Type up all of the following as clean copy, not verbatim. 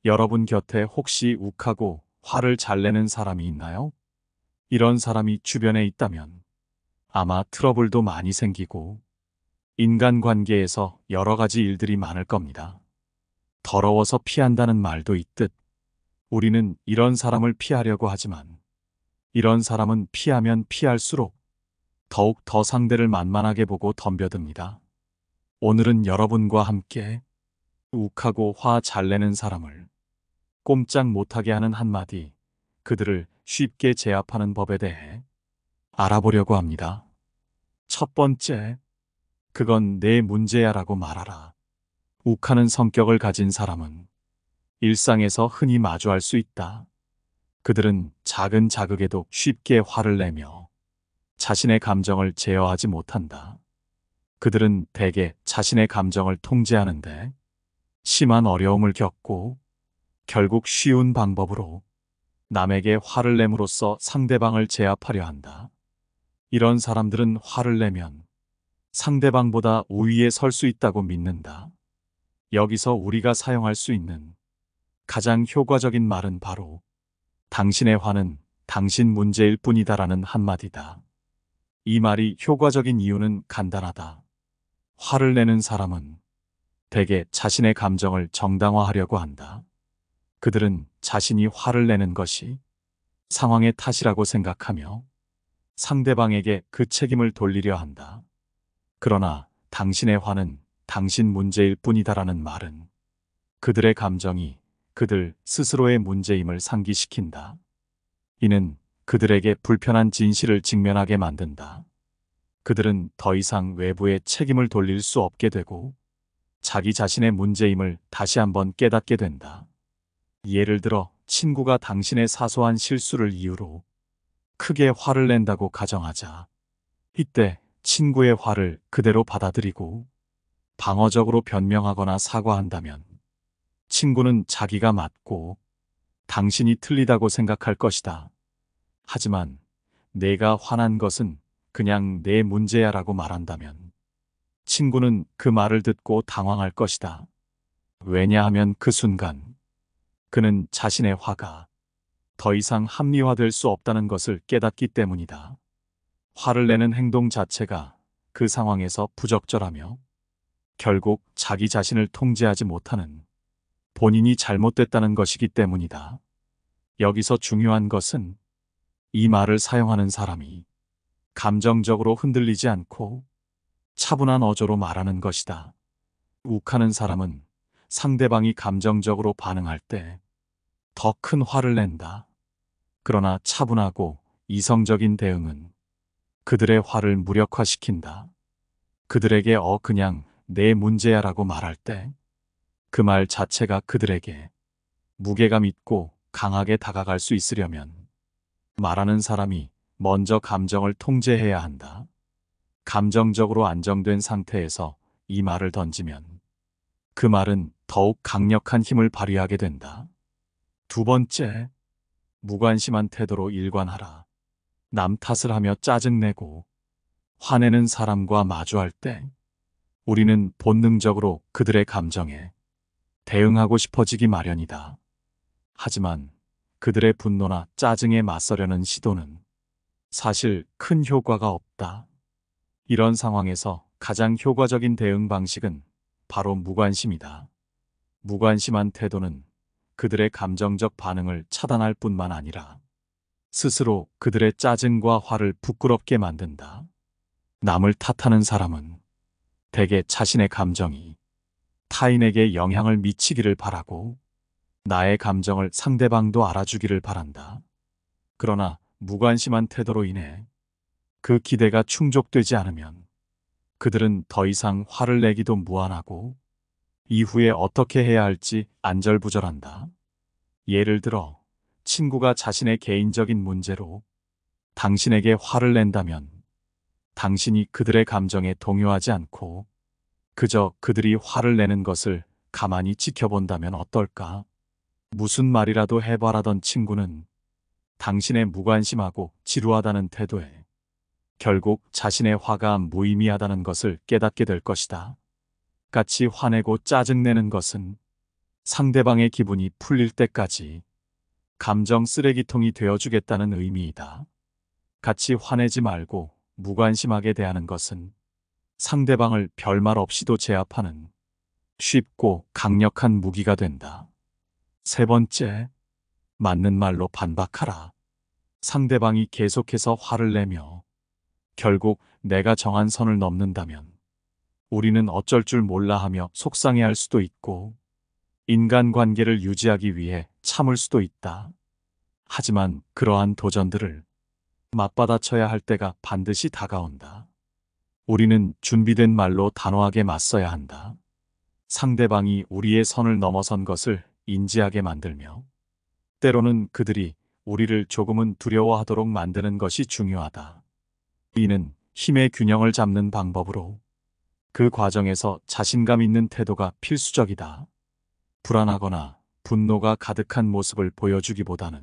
여러분 곁에 혹시 욱하고 화를 잘 내는 사람이 있나요? 이런 사람이 주변에 있다면 아마 트러블도 많이 생기고 인간관계에서 여러 가지 일들이 많을 겁니다. 더러워서 피한다는 말도 있듯 우리는 이런 사람을 피하려고 하지만 이런 사람은 피하면 피할수록 더욱 더 상대를 만만하게 보고 덤벼듭니다. 오늘은 여러분과 함께 욱하고 화 잘 내는 사람을 꼼짝 못하게 하는 한마디, 그들을 쉽게 제압하는 법에 대해 알아보려고 합니다. 첫 번째, 그건 내 문제야라고 말하라. 욱하는 성격을 가진 사람은 일상에서 흔히 마주할 수 있다. 그들은 작은 자극에도 쉽게 화를 내며 자신의 감정을 제어하지 못한다. 그들은 대개 자신의 감정을 통제하는데 심한 어려움을 겪고 결국 쉬운 방법으로 남에게 화를 내므로써 상대방을 제압하려 한다. 이런 사람들은 화를 내면 상대방보다 우위에 설 수 있다고 믿는다. 여기서 우리가 사용할 수 있는 가장 효과적인 말은 바로 당신의 화는 당신 문제일 뿐이다라는 한마디다. 이 말이 효과적인 이유는 간단하다. 화를 내는 사람은 대개 자신의 감정을 정당화하려고 한다. 그들은 자신이 화를 내는 것이 상황의 탓이라고 생각하며 상대방에게 그 책임을 돌리려 한다. 그러나 당신의 화는 당신 문제일 뿐이다라는 말은 그들의 감정이 그들 스스로의 문제임을 상기시킨다. 이는 그들에게 불편한 진실을 직면하게 만든다. 그들은 더 이상 외부에 책임을 돌릴 수 없게 되고 자기 자신의 문제임을 다시 한번 깨닫게 된다. 예를 들어 친구가 당신의 사소한 실수를 이유로 크게 화를 낸다고 가정하자. 이때 친구의 화를 그대로 받아들이고 방어적으로 변명하거나 사과한다면 친구는 자기가 맞고 당신이 틀리다고 생각할 것이다. 하지만 내가 화난 것은 그냥 내 문제야라고 말한다면 친구는 그 말을 듣고 당황할 것이다. 왜냐하면 그 순간 그는 자신의 화가 더 이상 합리화될 수 없다는 것을 깨닫기 때문이다. 화를 내는 행동 자체가 그 상황에서 부적절하며 결국 자기 자신을 통제하지 못하는 본인이 잘못됐다는 것이기 때문이다. 여기서 중요한 것은 이 말을 사용하는 사람이 감정적으로 흔들리지 않고 차분한 어조로 말하는 것이다. 욱하는 사람은 상대방이 감정적으로 반응할 때 더 큰 화를 낸다. 그러나 차분하고 이성적인 대응은 그들의 화를 무력화시킨다. 그들에게 그냥 내 문제야라고 말할 때 그 말 자체가 그들에게 무게감 있고 강하게 다가갈 수 있으려면 말하는 사람이 먼저 감정을 통제해야 한다. 감정적으로 안정된 상태에서 이 말을 던지면 그 말은 더욱 강력한 힘을 발휘하게 된다. 두 번째, 무관심한 태도로 일관하라. 남 탓을 하며 짜증내고 화내는 사람과 마주할 때 우리는 본능적으로 그들의 감정에 대응하고 싶어지기 마련이다. 하지만 그들의 분노나 짜증에 맞서려는 시도는 사실 큰 효과가 없다. 이런 상황에서 가장 효과적인 대응 방식은 바로 무관심이다. 무관심한 태도는 그들의 감정적 반응을 차단할 뿐만 아니라 스스로 그들의 짜증과 화를 부끄럽게 만든다. 남을 탓하는 사람은 대개 자신의 감정이 타인에게 영향을 미치기를 바라고 나의 감정을 상대방도 알아주기를 바란다. 그러나 무관심한 태도로 인해 그 기대가 충족되지 않으면 그들은 더 이상 화를 내기도 무안하고 이후에 어떻게 해야 할지 안절부절한다. 예를 들어 친구가 자신의 개인적인 문제로 당신에게 화를 낸다면 당신이 그들의 감정에 동요하지 않고 그저 그들이 화를 내는 것을 가만히 지켜본다면 어떨까? 무슨 말이라도 해봐라던 친구는 당신의 무관심하고 지루하다는 태도에 결국 자신의 화가 무의미하다는 것을 깨닫게 될 것이다. 같이 화내고 짜증내는 것은 상대방의 기분이 풀릴 때까지 감정 쓰레기통이 되어주겠다는 의미이다. 같이 화내지 말고 무관심하게 대하는 것은 상대방을 별말 없이도 제압하는 쉽고 강력한 무기가 된다. 세 번째, 맞는 말로 반박하라. 상대방이 계속해서 화를 내며 결국 내가 정한 선을 넘는다면 우리는 어쩔 줄 몰라 하며 속상해할 수도 있고 인간관계를 유지하기 위해 참을 수도 있다. 하지만 그러한 도전들을 맞받아쳐야 할 때가 반드시 다가온다. 우리는 준비된 말로 단호하게 맞서야 한다. 상대방이 우리의 선을 넘어선 것을 인지하게 만들며 때로는 그들이 우리를 조금은 두려워하도록 만드는 것이 중요하다. 이는 힘의 균형을 잡는 방법으로 그 과정에서 자신감 있는 태도가 필수적이다. 불안하거나 분노가 가득한 모습을 보여주기보다는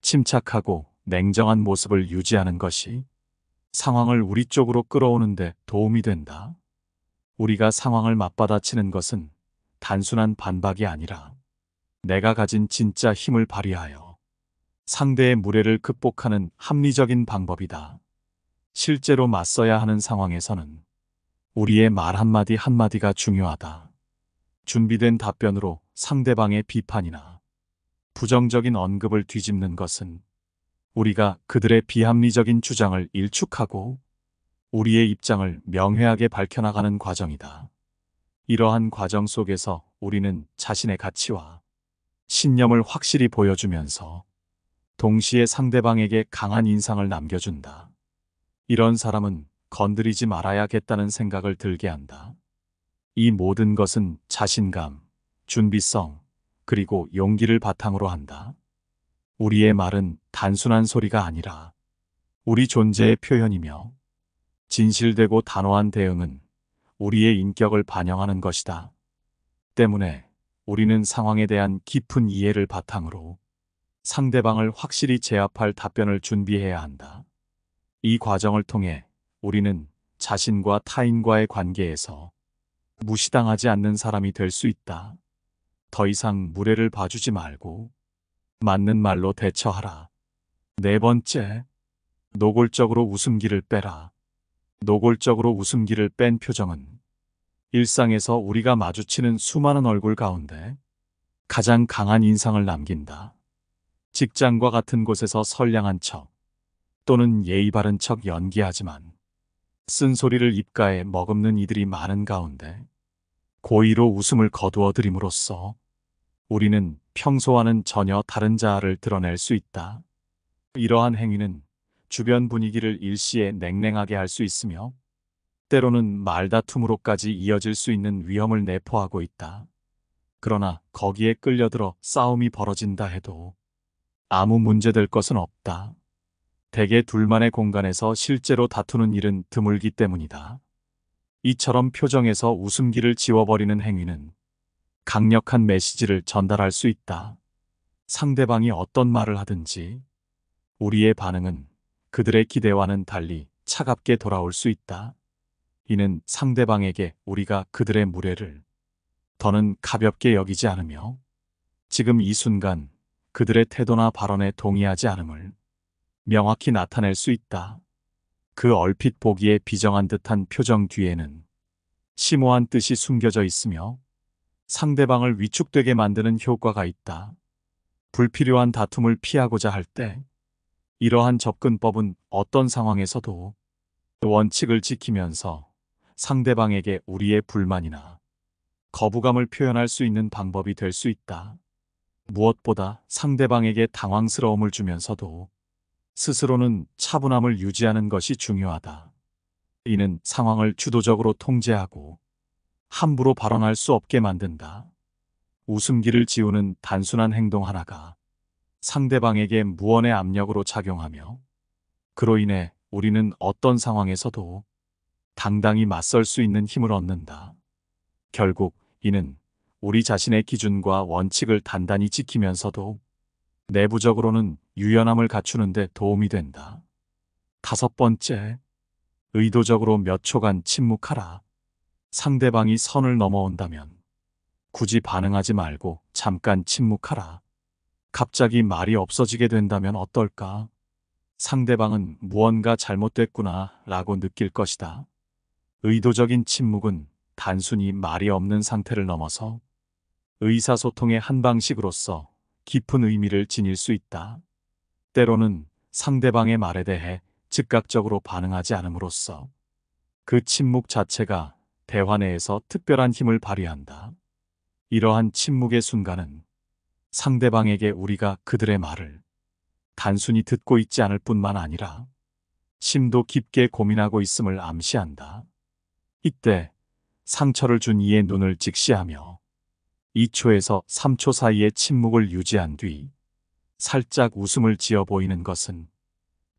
침착하고 냉정한 모습을 유지하는 것이 상황을 우리 쪽으로 끌어오는데 도움이 된다. 우리가 상황을 맞받아치는 것은 단순한 반박이 아니라 내가 가진 진짜 힘을 발휘하여 상대의 무례를 극복하는 합리적인 방법이다. 실제로 맞서야 하는 상황에서는 우리의 말 한마디 한마디가 중요하다. 준비된 답변으로 상대방의 비판이나 부정적인 언급을 뒤집는 것은 우리가 그들의 비합리적인 주장을 일축하고 우리의 입장을 명쾌하게 밝혀나가는 과정이다. 이러한 과정 속에서 우리는 자신의 가치와 신념을 확실히 보여주면서 동시에 상대방에게 강한 인상을 남겨준다. 이런 사람은 건드리지 말아야겠다는 생각을 들게 한다. 이 모든 것은 자신감, 준비성, 그리고 용기를 바탕으로 한다. 우리의 말은 단순한 소리가 아니라 우리 존재의 표현이며 진실되고 단호한 대응은 우리의 인격을 반영하는 것이다. 때문에 우리는 상황에 대한 깊은 이해를 바탕으로 상대방을 확실히 제압할 답변을 준비해야 한다. 이 과정을 통해 우리는 자신과 타인과의 관계에서 무시당하지 않는 사람이 될 수 있다. 더 이상 무례를 봐주지 말고 맞는 말로 대처하라. 네 번째, 노골적으로 웃음기를 빼라. 노골적으로 웃음기를 뺀 표정은 일상에서 우리가 마주치는 수많은 얼굴 가운데 가장 강한 인상을 남긴다. 직장과 같은 곳에서 선량한 척 또는 예의 바른 척 연기하지만 쓴소리를 입가에 머금는 이들이 많은 가운데 고의로 웃음을 거두어 들임으로써 우리는 평소와는 전혀 다른 자아를 드러낼 수 있다. 이러한 행위는 주변 분위기를 일시에 냉랭하게 할 수 있으며 때로는 말다툼으로까지 이어질 수 있는 위험을 내포하고 있다. 그러나 거기에 끌려들어 싸움이 벌어진다 해도 아무 문제될 것은 없다. 대개 둘만의 공간에서 실제로 다투는 일은 드물기 때문이다. 이처럼 표정에서 웃음기를 지워버리는 행위는 강력한 메시지를 전달할 수 있다. 상대방이 어떤 말을 하든지 우리의 반응은 그들의 기대와는 달리 차갑게 돌아올 수 있다. 이는 상대방에게 우리가 그들의 무례를 더는 가볍게 여기지 않으며 지금 이 순간 그들의 태도나 발언에 동의하지 않음을 명확히 나타낼 수 있다. 그 얼핏 보기에 비정한 듯한 표정 뒤에는 심오한 뜻이 숨겨져 있으며 상대방을 위축되게 만드는 효과가 있다. 불필요한 다툼을 피하고자 할 때 이러한 접근법은 어떤 상황에서도 원칙을 지키면서 상대방에게 우리의 불만이나 거부감을 표현할 수 있는 방법이 될 수 있다. 무엇보다 상대방에게 당황스러움을 주면서도 스스로는 차분함을 유지하는 것이 중요하다. 이는 상황을 주도적으로 통제하고 함부로 발언할 수 없게 만든다. 웃음기를 지우는 단순한 행동 하나가 상대방에게 무언의 압력으로 작용하며 그로 인해 우리는 어떤 상황에서도 당당히 맞설 수 있는 힘을 얻는다. 결국 이는 우리 자신의 기준과 원칙을 단단히 지키면서도 내부적으로는 유연함을 갖추는 데 도움이 된다. 다섯 번째, 의도적으로 몇 초간 침묵하라. 상대방이 선을 넘어온다면 굳이 반응하지 말고 잠깐 침묵하라. 갑자기 말이 없어지게 된다면 어떨까? 상대방은 무언가 잘못됐구나 라고 느낄 것이다. 의도적인 침묵은 단순히 말이 없는 상태를 넘어서 의사소통의 한 방식으로서 깊은 의미를 지닐 수 있다. 때로는 상대방의 말에 대해 즉각적으로 반응하지 않음으로써 그 침묵 자체가 대화 내에서 특별한 힘을 발휘한다. 이러한 침묵의 순간은 상대방에게 우리가 그들의 말을 단순히 듣고 있지 않을 뿐만 아니라 심도 깊게 고민하고 있음을 암시한다. 이때 상처를 준 이의 눈을 직시하며 2초에서 3초 사이의 침묵을 유지한 뒤 살짝 웃음을 지어 보이는 것은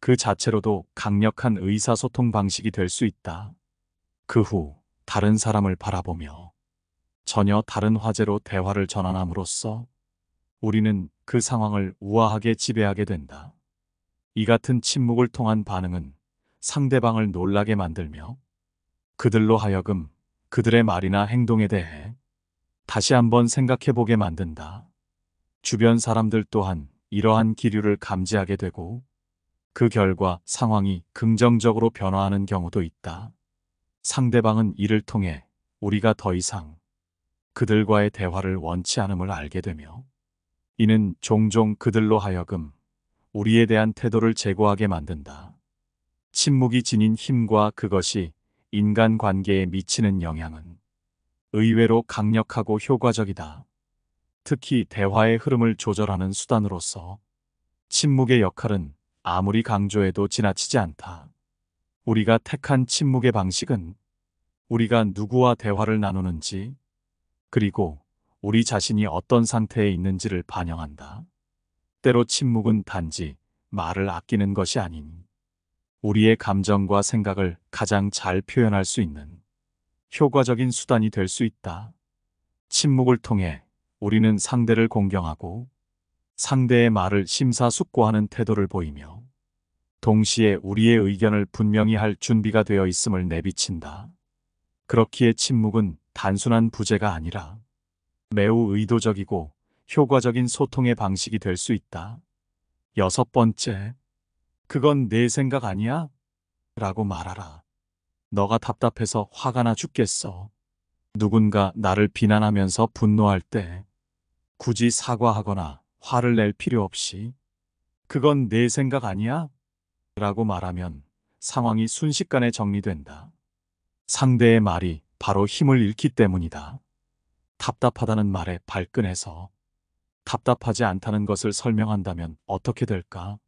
그 자체로도 강력한 의사소통 방식이 될 수 있다. 그 후 다른 사람을 바라보며 전혀 다른 화제로 대화를 전환함으로써 우리는 그 상황을 우아하게 지배하게 된다. 이 같은 침묵을 통한 반응은 상대방을 놀라게 만들며 그들로 하여금 그들의 말이나 행동에 대해 다시 한번 생각해 보게 만든다. 주변 사람들 또한 이러한 기류를 감지하게 되고 그 결과 상황이 긍정적으로 변화하는 경우도 있다. 상대방은 이를 통해 우리가 더 이상 그들과의 대화를 원치 않음을 알게 되며 이는 종종 그들로 하여금 우리에 대한 태도를 제고하게 만든다. 침묵이 지닌 힘과 그것이 인간 관계에 미치는 영향은 의외로 강력하고 효과적이다. 특히 대화의 흐름을 조절하는 수단으로서 침묵의 역할은 아무리 강조해도 지나치지 않다. 우리가 택한 침묵의 방식은 우리가 누구와 대화를 나누는지 그리고 우리 자신이 어떤 상태에 있는지를 반영한다. 때로 침묵은 단지 말을 아끼는 것이 아닌 우리의 감정과 생각을 가장 잘 표현할 수 있는 효과적인 수단이 될 수 있다. 침묵을 통해 우리는 상대를 공경하고 상대의 말을 심사숙고하는 태도를 보이며 동시에 우리의 의견을 분명히 할 준비가 되어 있음을 내비친다. 그렇기에 침묵은 단순한 부재가 아니라 매우 의도적이고 효과적인 소통의 방식이 될 수 있다. 6번째, 그건 내 생각 아니야? 라고 말하라. 너가 답답해서 화가 나 죽겠어. 누군가 나를 비난하면서 분노할 때 굳이 사과하거나 화를 낼 필요 없이 그건 내 생각 아니야? 라고 말하면 상황이 순식간에 정리된다. 상대의 말이 바로 힘을 잃기 때문이다. 답답하다는 말에 발끈해서 답답하지 않다는 것을 설명한다면 어떻게 될까?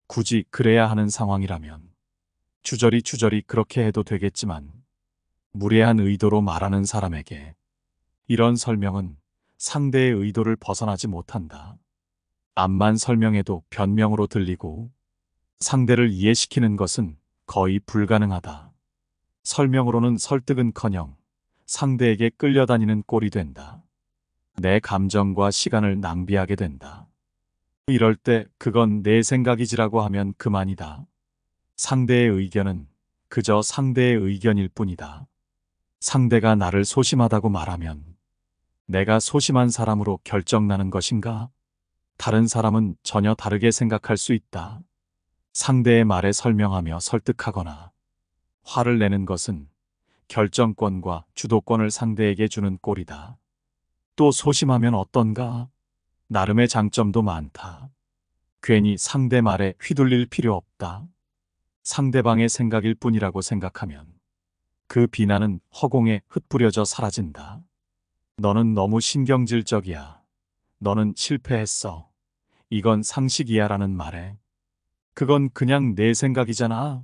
굳이 그래야 하는 상황이라면 주저리 그렇게 해도 되겠지만 무례한 의도로 말하는 사람에게 이런 설명은 상대의 의도를 벗어나지 못한다. 암만 설명해도 변명으로 들리고 상대를 이해시키는 것은 거의 불가능하다. 설명으로는 설득은커녕 상대에게 끌려다니는 꼴이 된다. 내 감정과 시간을 낭비하게 된다. 이럴 때 그건 내 생각이지라고 하면 그만이다. 상대의 의견은 그저 상대의 의견일 뿐이다. 상대가 나를 소심하다고 말하면 내가 소심한 사람으로 결정나는 것인가? 다른 사람은 전혀 다르게 생각할 수 있다. 상대의 말에 설명하며 설득하거나 화를 내는 것은 결정권과 주도권을 상대에게 주는 꼴이다. 또 소심하면 어떤가? 나름의 장점도 많다. 괜히 상대 말에 휘둘릴 필요 없다. 상대방의 생각일 뿐이라고 생각하면 그 비난은 허공에 흩뿌려져 사라진다. 너는 너무 신경질적이야. 너는 실패했어. 이건 상식이야 라는 말에 그건 그냥 내 생각이잖아.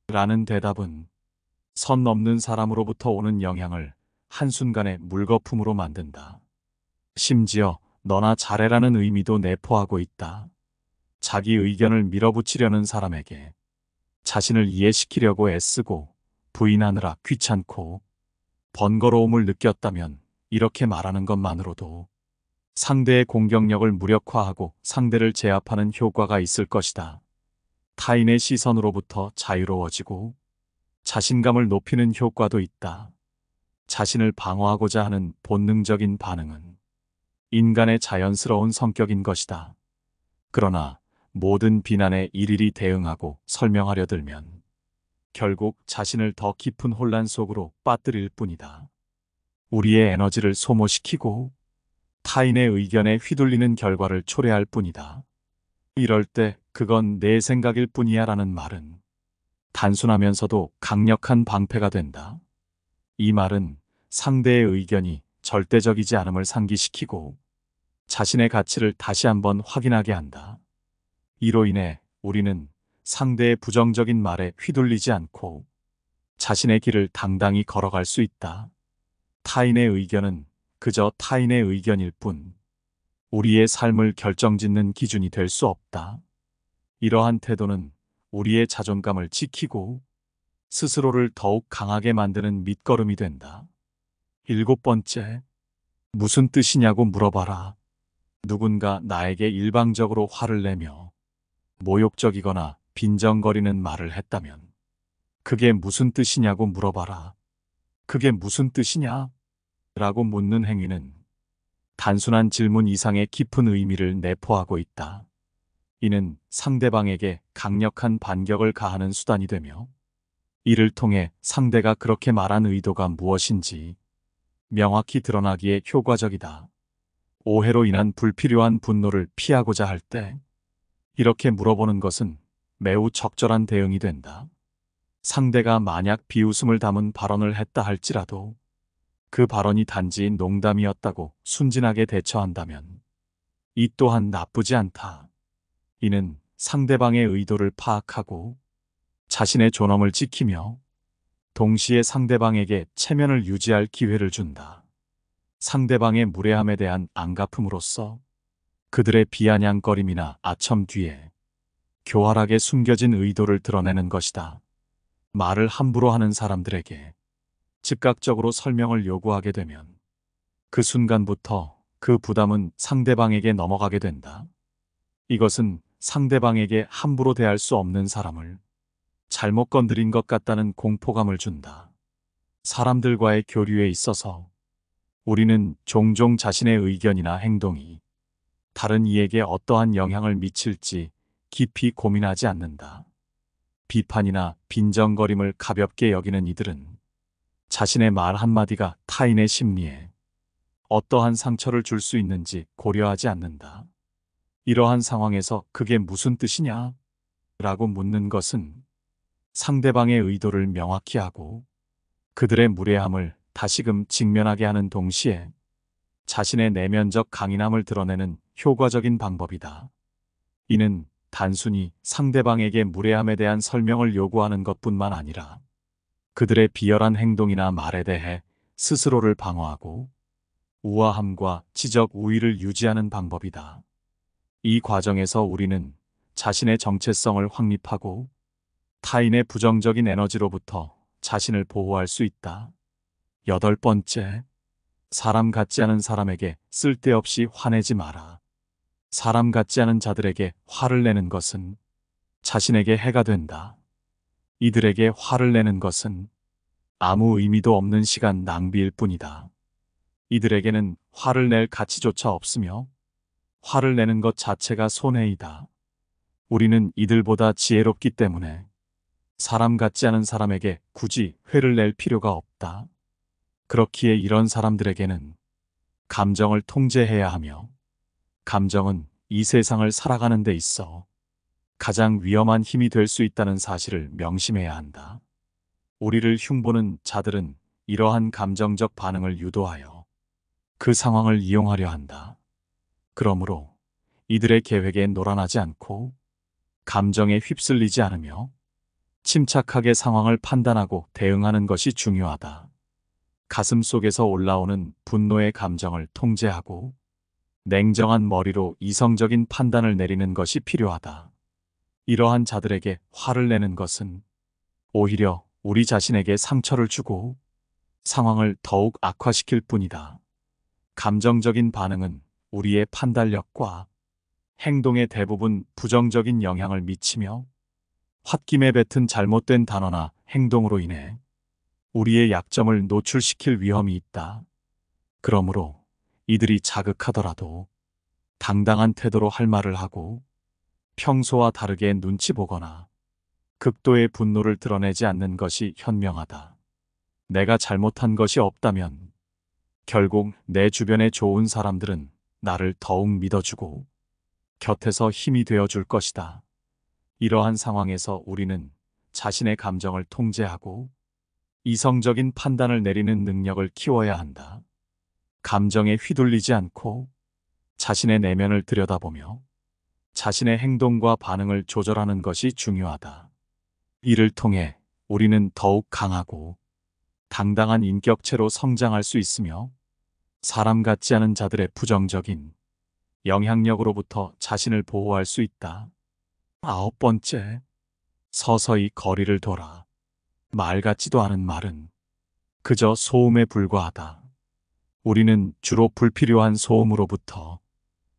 라는 대답은 선 넘는 사람으로부터 오는 영향을 한순간에 물거품으로 만든다. 심지어 너나 잘해라는 의미도 내포하고 있다. 자기 의견을 밀어붙이려는 사람에게 자신을 이해시키려고 애쓰고 부인하느라 귀찮고 번거로움을 느꼈다면 이렇게 말하는 것만으로도 상대의 공격력을 무력화하고 상대를 제압하는 효과가 있을 것이다. 타인의 시선으로부터 자유로워지고 자신감을 높이는 효과도 있다. 자신을 방어하고자 하는 본능적인 반응은 인간의 자연스러운 성격인 것이다. 그러나 모든 비난에 일일이 대응하고 설명하려 들면 결국 자신을 더 깊은 혼란 속으로 빠뜨릴 뿐이다. 우리의 에너지를 소모시키고 타인의 의견에 휘둘리는 결과를 초래할 뿐이다. 이럴 때 그건 내 생각일 뿐이야 라는 말은 단순하면서도 강력한 방패가 된다. 이 말은 상대의 의견이 절대적이지 않음을 상기시키고 자신의 가치를 다시 한번 확인하게 한다. 이로 인해 우리는 상대의 부정적인 말에 휘둘리지 않고 자신의 길을 당당히 걸어갈 수 있다. 타인의 의견은 그저 타인의 의견일 뿐 우리의 삶을 결정짓는 기준이 될 수 없다. 이러한 태도는 우리의 자존감을 지키고 스스로를 더욱 강하게 만드는 밑거름이 된다. 7번째, 무슨 뜻이냐고 물어봐라. 누군가 나에게 일방적으로 화를 내며 모욕적이거나 빈정거리는 말을 했다면 그게 무슨 뜻이냐고 물어봐라. 그게 무슨 뜻이냐? 라고 묻는 행위는 단순한 질문 이상의 깊은 의미를 내포하고 있다. 이는 상대방에게 강력한 반격을 가하는 수단이 되며 이를 통해 상대가 그렇게 말한 의도가 무엇인지 명확히 드러나기에 효과적이다. 오해로 인한 불필요한 분노를 피하고자 할 때 이렇게 물어보는 것은 매우 적절한 대응이 된다. 상대가 만약 비웃음을 담은 발언을 했다 할지라도 그 발언이 단지 농담이었다고 순진하게 대처한다면 이 또한 나쁘지 않다. 이는 상대방의 의도를 파악하고 자신의 존엄을 지키며 동시에 상대방에게 체면을 유지할 기회를 준다. 상대방의 무례함에 대한 안갚음으로써 그들의 비아냥거림이나 아첨 뒤에 교활하게 숨겨진 의도를 드러내는 것이다. 말을 함부로 하는 사람들에게 즉각적으로 설명을 요구하게 되면 그 순간부터 그 부담은 상대방에게 넘어가게 된다. 이것은 상대방에게 함부로 대할 수 없는 사람을 잘못 건드린 것 같다는 공포감을 준다. 사람들과의 교류에 있어서 우리는 종종 자신의 의견이나 행동이 다른 이에게 어떠한 영향을 미칠지 깊이 고민하지 않는다. 비판이나 빈정거림을 가볍게 여기는 이들은 자신의 말 한마디가 타인의 심리에 어떠한 상처를 줄 수 있는지 고려하지 않는다. 이러한 상황에서 그게 무슨 뜻이냐? 라고 묻는 것은 상대방의 의도를 명확히 하고 그들의 무례함을 다시금 직면하게 하는 동시에 자신의 내면적 강인함을 드러내는 효과적인 방법이다. 이는 단순히 상대방에게 무례함에 대한 설명을 요구하는 것뿐만 아니라 그들의 비열한 행동이나 말에 대해 스스로를 방어하고 우아함과 지적 우위를 유지하는 방법이다. 이 과정에서 우리는 자신의 정체성을 확립하고 타인의 부정적인 에너지로부터 자신을 보호할 수 있다. 8번째, 사람 같지 않은 사람에게 쓸데없이 화내지 마라. 사람 같지 않은 자들에게 화를 내는 것은 자신에게 해가 된다. 이들에게 화를 내는 것은 아무 의미도 없는 시간 낭비일 뿐이다. 이들에게는 화를 낼 가치조차 없으며 화를 내는 것 자체가 손해이다. 우리는 이들보다 지혜롭기 때문에 사람 같지 않은 사람에게 굳이 회를 낼 필요가 없다. 그렇기에 이런 사람들에게는 감정을 통제해야 하며 감정은 이 세상을 살아가는 데 있어 가장 위험한 힘이 될 수 있다는 사실을 명심해야 한다. 우리를 흉보는 자들은 이러한 감정적 반응을 유도하여 그 상황을 이용하려 한다. 그러므로 이들의 계획에 노란하지 않고 감정에 휩쓸리지 않으며 침착하게 상황을 판단하고 대응하는 것이 중요하다. 가슴 속에서 올라오는 분노의 감정을 통제하고 냉정한 머리로 이성적인 판단을 내리는 것이 필요하다. 이러한 자들에게 화를 내는 것은 오히려 우리 자신에게 상처를 주고 상황을 더욱 악화시킬 뿐이다. 감정적인 반응은 우리의 판단력과 행동에 대부분 부정적인 영향을 미치며 홧김에 뱉은 잘못된 단어나 행동으로 인해 우리의 약점을 노출시킬 위험이 있다. 그러므로 이들이 자극하더라도 당당한 태도로 할 말을 하고 평소와 다르게 눈치 보거나 극도의 분노를 드러내지 않는 것이 현명하다. 내가 잘못한 것이 없다면 결국 내 주변의 좋은 사람들은 나를 더욱 믿어주고 곁에서 힘이 되어줄 것이다. 이러한 상황에서 우리는 자신의 감정을 통제하고 이성적인 판단을 내리는 능력을 키워야 한다. 감정에 휘둘리지 않고 자신의 내면을 들여다보며 자신의 행동과 반응을 조절하는 것이 중요하다. 이를 통해 우리는 더욱 강하고 당당한 인격체로 성장할 수 있으며 사람 같지 않은 자들의 부정적인 영향력으로부터 자신을 보호할 수 있다. 9번째, 서서히 거리를 둬라. 말 같지도 않은 말은 그저 소음에 불과하다. 우리는 주로 불필요한 소음으로부터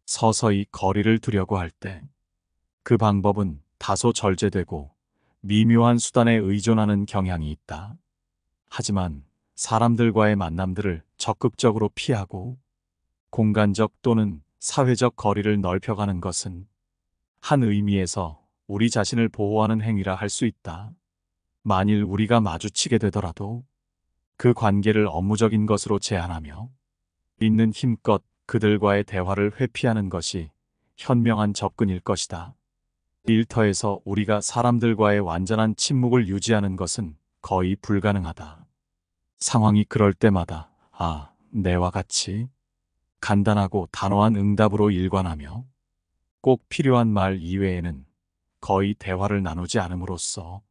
서서히 거리를 두려고 할 때 그 방법은 다소 절제되고 미묘한 수단에 의존하는 경향이 있다. 하지만 사람들과의 만남들을 적극적으로 피하고 공간적 또는 사회적 거리를 넓혀가는 것은 한 의미에서 우리 자신을 보호하는 행위라 할 수 있다. 만일 우리가 마주치게 되더라도 그 관계를 업무적인 것으로 제한하며 있는 힘껏 그들과의 대화를 회피하는 것이 현명한 접근일 것이다. 일터에서 우리가 사람들과의 완전한 침묵을 유지하는 것은 거의 불가능하다. 상황이 그럴 때마다 내와 같이 간단하고 단호한 응답으로 일관하며 꼭 필요한 말 이외에는 거의 대화를 나누지 않음으로써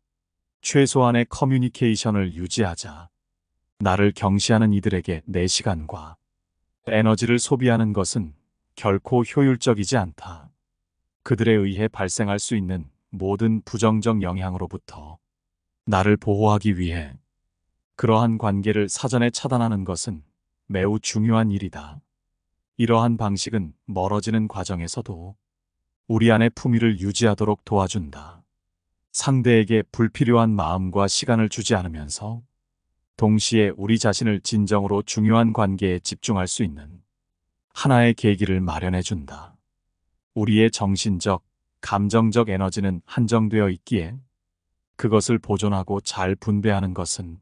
최소한의 커뮤니케이션을 유지하자. 나를 경시하는 이들에게 내 시간과 에너지를 소비하는 것은 결코 효율적이지 않다. 그들에 의해 발생할 수 있는 모든 부정적 영향으로부터 나를 보호하기 위해 그러한 관계를 사전에 차단하는 것은 매우 중요한 일이다. 이러한 방식은 멀어지는 과정에서도 우리 안의 품위를 유지하도록 도와준다. 상대에게 불필요한 마음과 시간을 주지 않으면서 동시에 우리 자신을 진정으로 중요한 관계에 집중할 수 있는 하나의 계기를 마련해 준다. 우리의 정신적, 감정적 에너지는 한정되어 있기에 그것을 보존하고 잘 분배하는 것은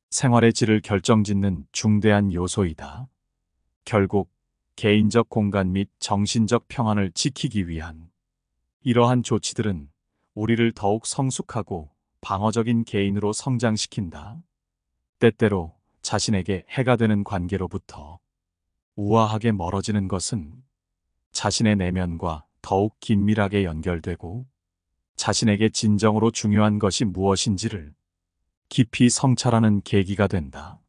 생활의 질을 결정짓는 중대한 요소이다. 결국 개인적 공간 및 정신적 평안을 지키기 위한 이러한 조치들은 우리를 더욱 성숙하고 방어적인 개인으로 성장시킨다. 때때로 자신에게 해가 되는 관계로부터 우아하게 멀어지는 것은 자신의 내면과 더욱 긴밀하게 연결되고 자신에게 진정으로 중요한 것이 무엇인지를 깊이 성찰하는 계기가 된다.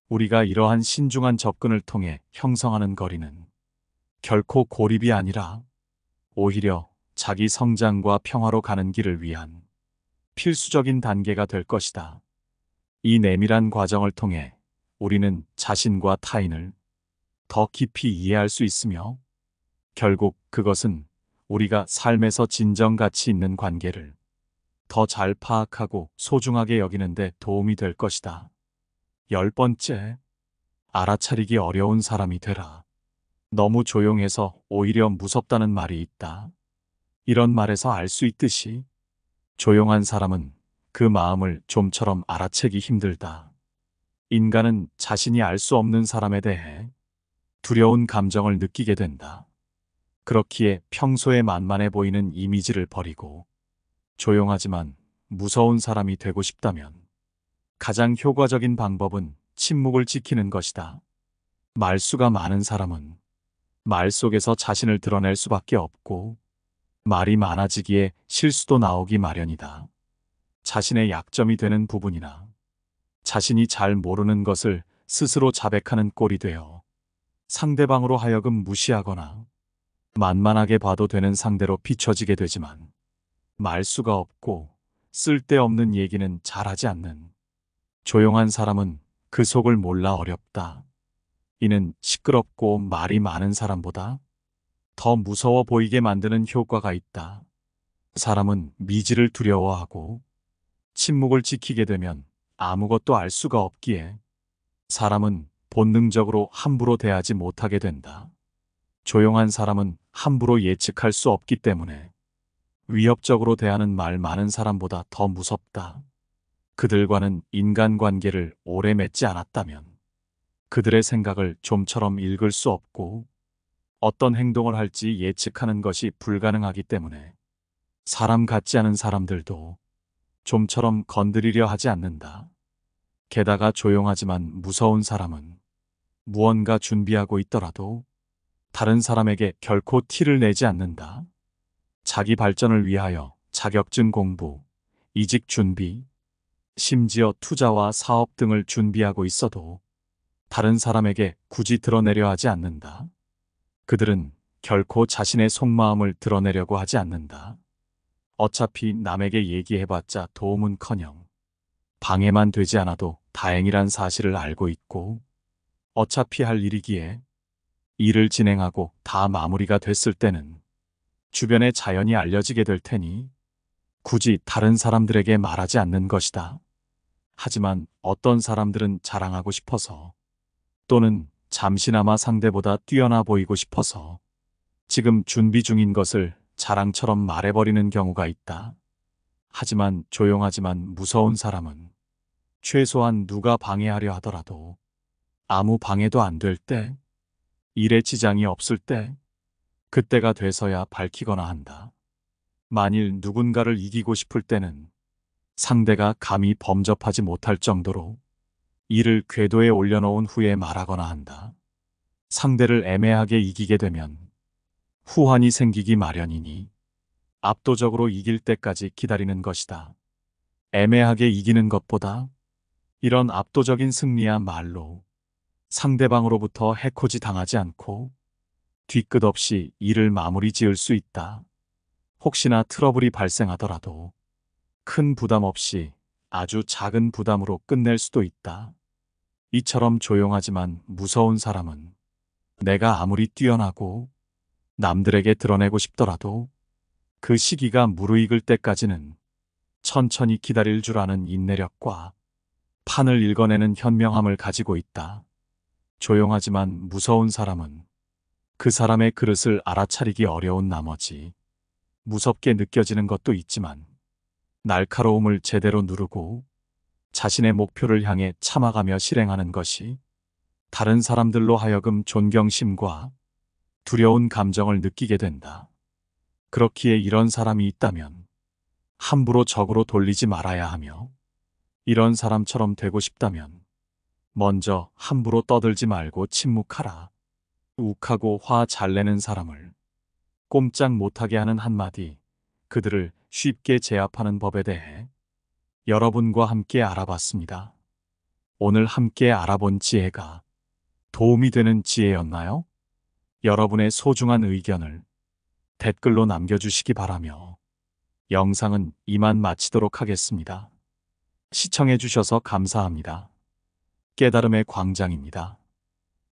우리가 이러한 신중한 접근을 통해 형성하는 거리는 결코 고립이 아니라 오히려 자기 성장과 평화로 가는 길을 위한 필수적인 단계가 될 것이다. 이 내밀한 과정을 통해 우리는 자신과 타인을 더 깊이 이해할 수 있으며 결국 그것은 우리가 삶에서 진정 가치 있는 관계를 더 잘 파악하고 소중하게 여기는 데 도움이 될 것이다. 10번째, 알아차리기 어려운 사람이 되라. 너무 조용해서 오히려 무섭다는 말이 있다. 이런 말에서 알 수 있듯이 조용한 사람은 그 마음을 좀처럼 알아채기 힘들다. 인간은 자신이 알 수 없는 사람에 대해 두려운 감정을 느끼게 된다. 그렇기에 평소에 만만해 보이는 이미지를 버리고 조용하지만 무서운 사람이 되고 싶다면 가장 효과적인 방법은 침묵을 지키는 것이다. 말수가 많은 사람은 말 속에서 자신을 드러낼 수밖에 없고 말이 많아지기에 실수도 나오기 마련이다. 자신의 약점이 되는 부분이나 자신이 잘 모르는 것을 스스로 자백하는 꼴이 되어 상대방으로 하여금 무시하거나 만만하게 봐도 되는 상대로 비춰지게 되지만 말수가 없고 쓸데없는 얘기는 잘하지 않는 조용한 사람은 그 속을 몰라 어렵다. 이는 시끄럽고 말이 많은 사람보다 더 무서워 보이게 만드는 효과가 있다. 사람은 미지를 두려워하고 침묵을 지키게 되면 아무것도 알 수가 없기에 사람은 본능적으로 함부로 대하지 못하게 된다. 조용한 사람은 함부로 예측할 수 없기 때문에 위협적으로 대하는 말 많은 사람보다 더 무섭다. 그들과는 인간관계를 오래 맺지 않았다면 그들의 생각을 좀처럼 읽을 수 없고 어떤 행동을 할지 예측하는 것이 불가능하기 때문에 사람 같지 않은 사람들도 좀처럼 건드리려 하지 않는다. 게다가 조용하지만 무서운 사람은 무언가 준비하고 있더라도 다른 사람에게 결코 티를 내지 않는다. 자기 발전을 위하여 자격증 공부, 이직 준비, 심지어 투자와 사업 등을 준비하고 있어도 다른 사람에게 굳이 드러내려 하지 않는다. 그들은 결코 자신의 속마음을 드러내려고 하지 않는다. 어차피 남에게 얘기해봤자 도움은커녕 방해만 되지 않아도 다행이란 사실을 알고 있고 어차피 할 일이기에 일을 진행하고 다 마무리가 됐을 때는 주변에 자연히 알려지게 될 테니 굳이 다른 사람들에게 말하지 않는 것이다. 하지만 어떤 사람들은 자랑하고 싶어서 또는 잠시나마 상대보다 뛰어나 보이고 싶어서 지금 준비 중인 것을 자랑처럼 말해버리는 경우가 있다. 하지만 조용하지만 무서운 사람은 최소한 누가 방해하려 하더라도 아무 방해도 안 될 때, 일에 지장이 없을 때, 그때가 돼서야 밝히거나 한다. 만일 누군가를 이기고 싶을 때는 상대가 감히 범접하지 못할 정도로 이를 궤도에 올려놓은 후에 말하거나 한다. 상대를 애매하게 이기게 되면 후환이 생기기 마련이니 압도적으로 이길 때까지 기다리는 것이다. 애매하게 이기는 것보다 이런 압도적인 승리야말로 상대방으로부터 해코지 당하지 않고 뒤끝 없이 일을 마무리 지을 수 있다. 혹시나 트러블이 발생하더라도 큰 부담 없이 아주 작은 부담으로 끝낼 수도 있다. 이처럼 조용하지만 무서운 사람은 내가 아무리 뛰어나고 남들에게 드러내고 싶더라도 그 시기가 무르익을 때까지는 천천히 기다릴 줄 아는 인내력과 판을 읽어내는 현명함을 가지고 있다. 조용하지만 무서운 사람은 그 사람의 그릇을 알아차리기 어려운 나머지 무섭게 느껴지는 것도 있지만 날카로움을 제대로 누르고 자신의 목표를 향해 참아가며 실행하는 것이 다른 사람들로 하여금 존경심과 두려운 감정을 느끼게 된다. 그렇기에 이런 사람이 있다면 함부로 적으로 돌리지 말아야 하며 이런 사람처럼 되고 싶다면 먼저 함부로 떠들지 말고 침묵하라. 욱하고 화 잘 내는 사람을 꼼짝 못하게 하는 한마디, 그들을 쉽게 제압하는 법에 대해 여러분과 함께 알아봤습니다. 오늘 함께 알아본 지혜가 도움이 되는 지혜였나요? 여러분의 소중한 의견을 댓글로 남겨주시기 바라며 영상은 이만 마치도록 하겠습니다. 시청해주셔서 감사합니다. 깨달음의 광장입니다.